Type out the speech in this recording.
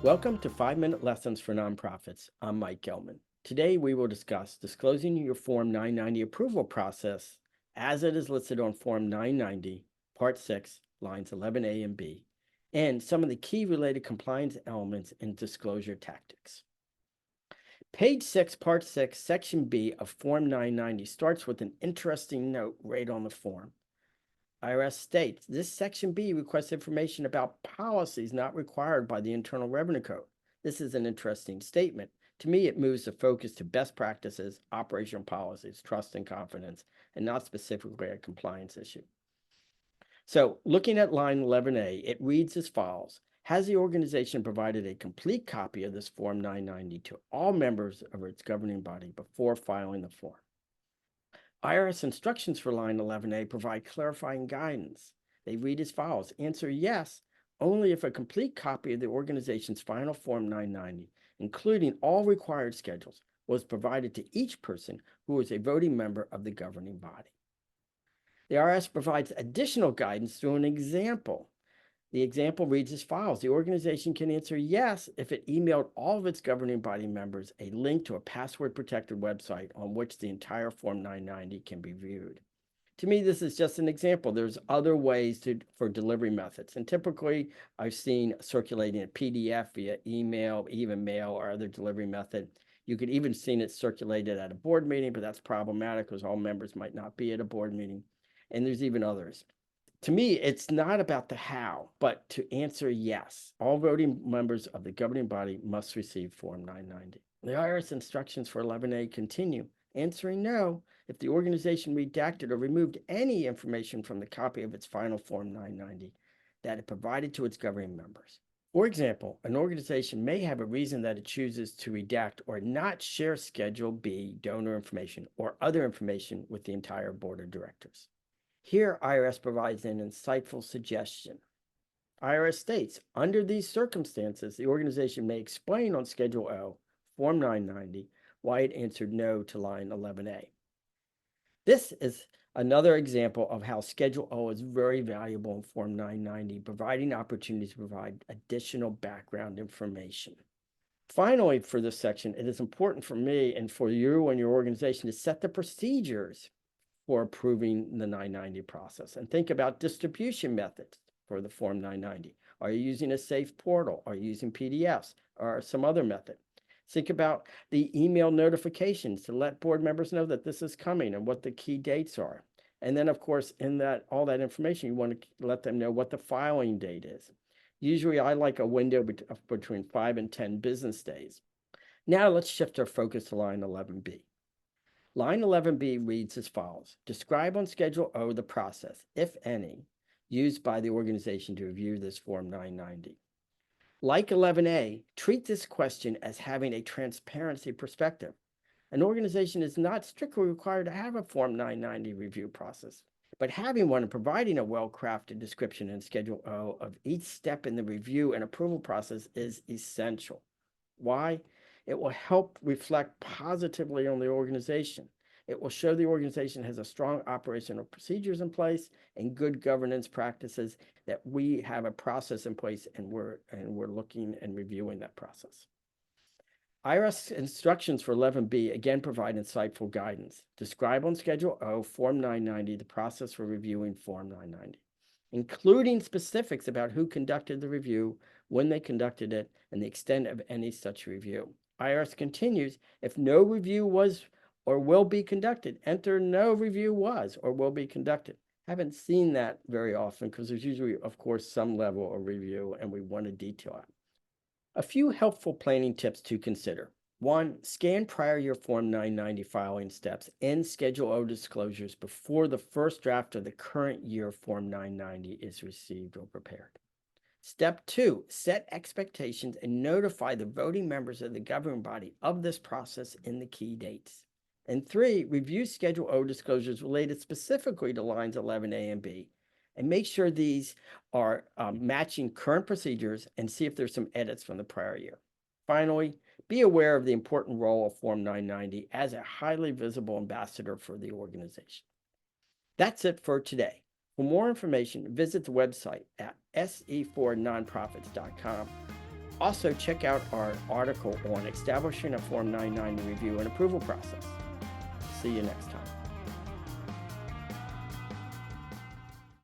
Welcome to 5-Minute Lessons for Nonprofits. I'm Mike Gellman. Today we will discuss disclosing your Form 990 approval process as it is listed on Form 990, Part 6, lines 11A and B, and some of the key related compliance elements and disclosure tactics. Page 6, Part 6, Section B of Form 990 starts with an interesting note right on the form. IRS states, this Section B requests information about policies not required by the Internal Revenue Code. This is an interesting statement. To me, it moves the focus to best practices, operational policies, trust and confidence, and not specifically a compliance issue. So looking at line 11A, it reads as follows. Has the organization provided a complete copy of this Form 990 to all members of its governing body before filing the form? IRS instructions for line 11A provide clarifying guidance. They read as follows. Answer yes, only if a complete copy of the organization's final Form 990, including all required schedules, was provided to each person who is a voting member of the governing body. The IRS provides additional guidance through an example. The example reads as follows. The organization can answer yes if it emailed all of its governing body members a link to a password-protected website on which the entire Form 990 can be viewed. To me, this is just an example. There's other ways for delivery methods. And typically, I've seen circulating a PDF via email, even mail, or other delivery method. You could even seen it circulated at a board meeting, but that's problematic because all members might not be at a board meeting. And there's even others. To me, it's not about the how, but to answer yes. All voting members of the governing body must receive Form 990. The IRS instructions for 11A continue, answering no if the organization redacted or removed any information from the copy of its final Form 990 that it provided to its governing members. For example, an organization may have a reason that it chooses to redact or not share Schedule B donor information or other information with the entire board of directors. Here, IRS provides an insightful suggestion. IRS states, under these circumstances, the organization may explain on Schedule O, Form 990, why it answered no to line 11A. This is another example of how Schedule O is very valuable in Form 990, providing opportunities to provide additional background information. Finally, for this section, it is important for me and for you and your organization to set the procedures for approving the 990 process and think about distribution methods for the Form 990. Are you using a safe portal? Are you using PDFs or some other method? Think about the email notifications to let board members know that this is coming and what the key dates are. And then, of course, in that all that information, you want to let them know what the filing date is. Usually, I like a window between 5 and 10 business days. Now, let's shift our focus to line 11B. Line 11B reads as follows. Describe on Schedule O the process, if any, used by the organization to review this Form 990. Like 11A, treat this question as having a transparency perspective. An organization is not strictly required to have a Form 990 review process, but having one and providing a well-crafted description in Schedule O of each step in the review and approval process is essential. Why? It will help reflect positively on the organization. It will show the organization has a strong operational procedures in place and good governance practices, that we have a process in place and we're looking and reviewing that process. IRS instructions for 11B again provide insightful guidance. Describe on Schedule O, Form 990, the process for reviewing Form 990, including specifics about who conducted the review, when they conducted it, and the extent of any such review. IRS continues, if no review was or will be conducted, enter no review was or will be conducted. Haven't seen that very often because there's usually, of course, some level of review and we want to detail it. A few helpful planning tips to consider. 1, scan prior year Form 990 filing steps and Schedule O disclosures before the first draft of the current year Form 990 is received or prepared. Step 2, set expectations and notify the voting members of the governing body of this process in the key dates. And 3, review Schedule O disclosures related specifically to lines 11A and B, and make sure these are matching current procedures and see if there's some edits from the prior year. Finally, be aware of the important role of Form 990 as a highly visible ambassador for the organization. That's it for today. For more information, visit the website at SE4Nonprofits.com. Also, check out our article on establishing a Form 990 review and approval process. See you next time.